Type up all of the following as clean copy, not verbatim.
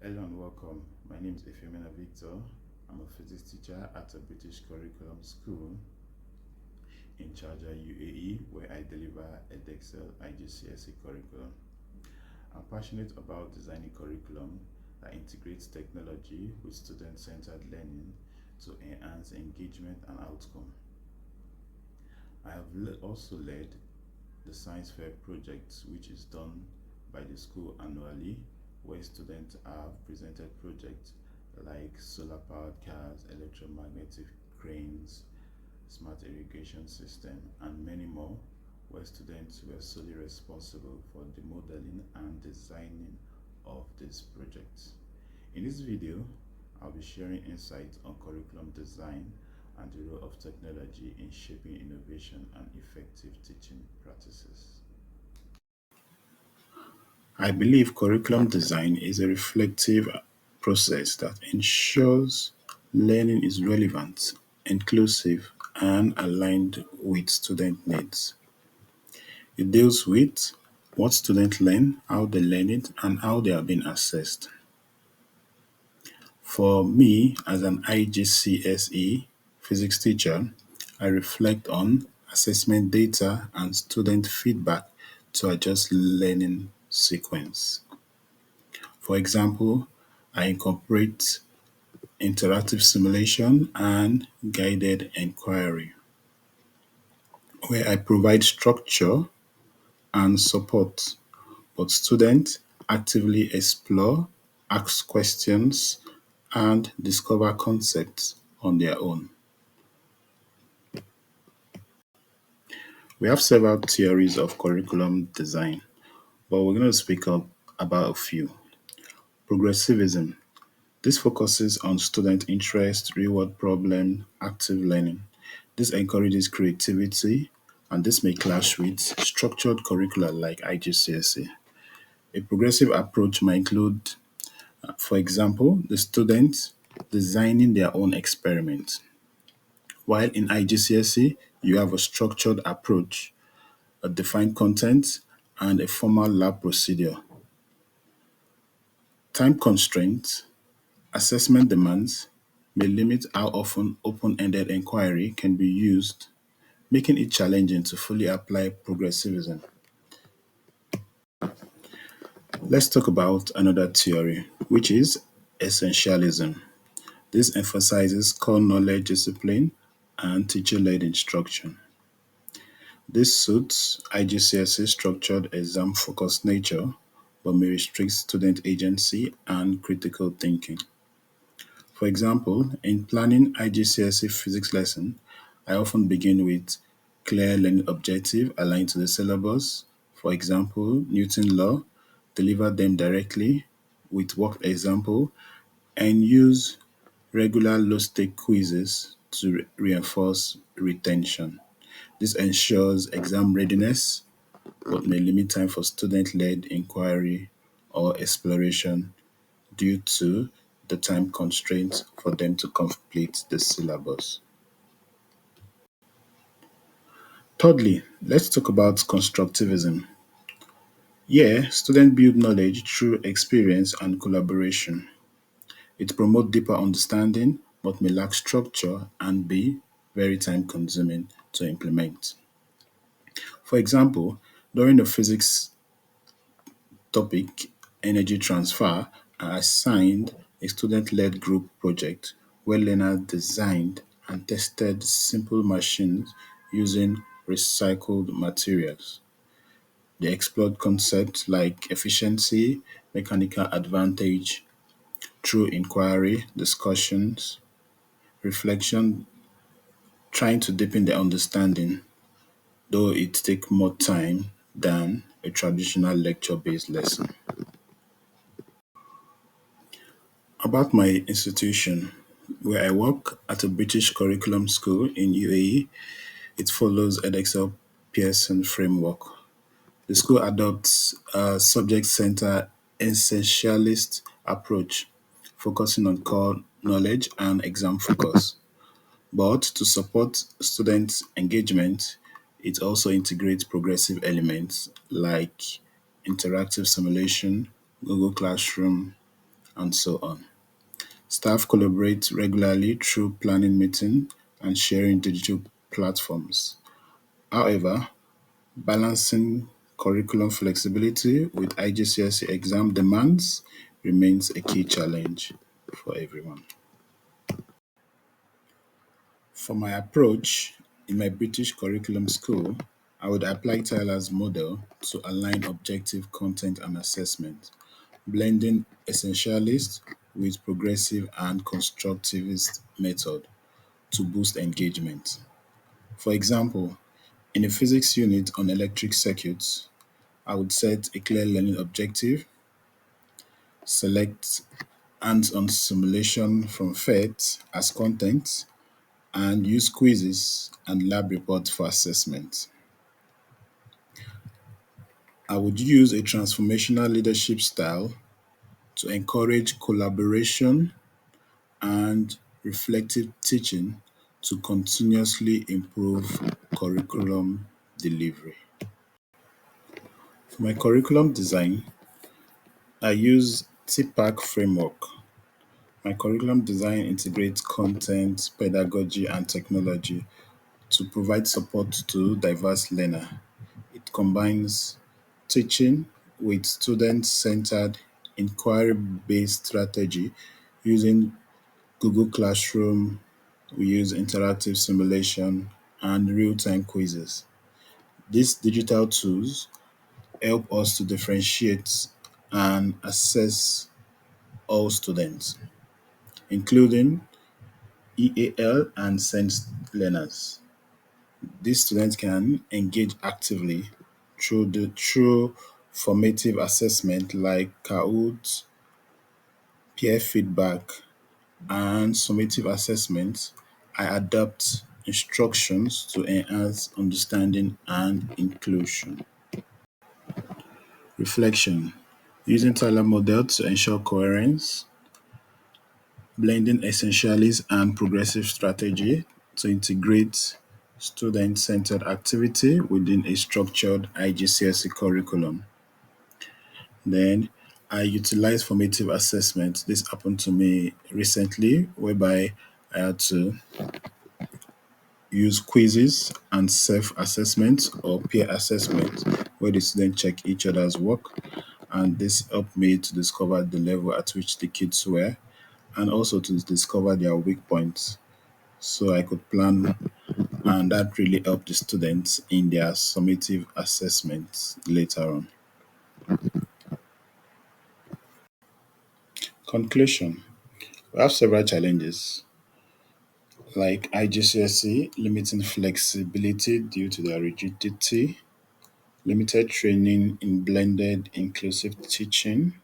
Hello and welcome. My name is Efemina Victor. I'm a physics teacher at a British curriculum school in Charger, UAE, where I deliver EdExcel IGCSE curriculum. I'm passionate about designing curriculum that integrates technology with student-centered learning to enhance engagement and outcome. I have also led the science fair project, which is done by the school annually, where students have presented projects like solar powered cars, electromagnetic cranes, smart irrigation system, and many more, where students were solely responsible for the modeling and designing of these projects. In this video, I'll be sharing insights on curriculum design and the role of technology in shaping innovation and effective teaching practices. I believe curriculum design is a reflective process that ensures learning is relevant, inclusive, and aligned with student needs. It deals with what students learn, how they learn it, and how they are being assessed. For me, as an IGCSE physics teacher, I reflect on assessment data and student feedback to adjust learning sequence. For example, I incorporate interactive simulation and guided inquiry, where I provide structure and support, but students actively explore, ask questions, and discover concepts on their own. We have several theories of curriculum design, but we're going to speak up about a few. Progressivism. This focuses on student interest, reward problem, active learning. This encourages creativity, and this may clash with structured curricula like IGCSE. A progressive approach might include, for example, the students designing their own experiment. While in IGCSE, you have a structured approach, a defined content, and a formal lab procedure. Time constraints, assessment demands may limit how often open-ended inquiry can be used, making it challenging to fully apply progressivism. Let's talk about another theory, which is essentialism. This emphasizes core knowledge discipline and teacher-led instruction. This suits IGCSE structured exam-focused nature, but may restrict student agency and critical thinking. For example, in planning IGCSE physics lesson, I often begin with clear learning objective aligned to the syllabus. For example, Newton law, deliver them directly with worked example, and use regular low-stake quizzes to reinforce retention. This ensures exam readiness but may limit time for student-led inquiry or exploration due to the time constraints for them to complete the syllabus. Thirdly, let's talk about constructivism. Here, students build knowledge through experience and collaboration. It promotes deeper understanding but may lack structure and be very time consuming to implement. For example, during the physics topic energy transfer, I assigned a student-led group project where learners designed and tested simple machines using recycled materials. They explored concepts like efficiency, mechanical advantage through inquiry, discussions, reflection, trying to deepen their understanding, though it takes more time than a traditional lecture-based lesson. About my institution, where I work at a British curriculum school in UAE, it follows Edexcel Pearson framework. The school adopts a subject-centered essentialist approach, focusing on core knowledge and exam focus. But to support students' engagement, it also integrates progressive elements like interactive simulation, Google Classroom, and so on. Staff collaborate regularly through planning meetings and sharing digital platforms. However, balancing curriculum flexibility with IGCSE exam demands remains a key challenge for everyone. For my approach, in my British curriculum school, I would apply Tyler's model to align objective content and assessment, blending essentialist with progressive and constructivist method to boost engagement. For example, in a physics unit on electric circuits, I would set a clear learning objective, select hands-on simulation from PhET as content, and use quizzes and lab reports for assessment. I would use a transformational leadership style to encourage collaboration and reflective teaching to continuously improve curriculum delivery. For my curriculum design, I use TPACK framework. My curriculum design integrates content, pedagogy, and technology to provide support to diverse learners. It combines teaching with student-centered, inquiry-based strategy using Google Classroom. We use interactive simulation and real-time quizzes. These digital tools help us to differentiate and assess all students, including EAL and SENSE learners. These students can engage actively through formative assessment like Kahoot, peer feedback, and summative assessment. I adapt instructions to enhance understanding and inclusion. Reflection. Using Tyler model to ensure coherence, blending essentialist and progressive strategy to integrate student-centered activity within a structured IGCSE curriculum. Then I utilize formative assessment. This happened to me recently, whereby I had to use quizzes and self-assessment or peer assessment, where the students check each other's work, and this helped me to discover the level at which the kids were, and also to discover their weak points, so I could plan, and that really helped the students in their summative assessments later on. Conclusion. We have several challenges like IGCSE limiting flexibility due to their rigidity, limited training in blended inclusive teaching,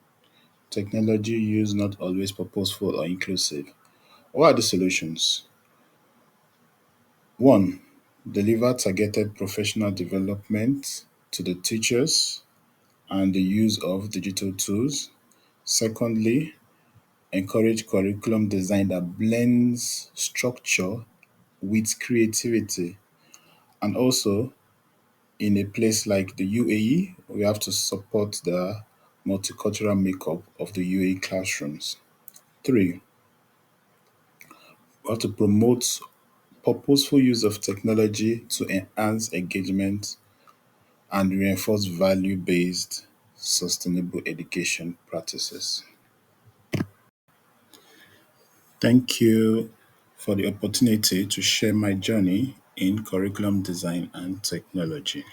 technology use not always purposeful or inclusive. What are the solutions? One, deliver targeted professional development to the teachers and the use of digital tools. Secondly, encourage curriculum design that blends structure with creativity. And also, in a place like the UAE, we have to support the multicultural makeup of the UAE classrooms. Three, we have to promote purposeful use of technology to enhance engagement and reinforce value based sustainable education practices. Thank you for the opportunity to share my journey in curriculum design and technology.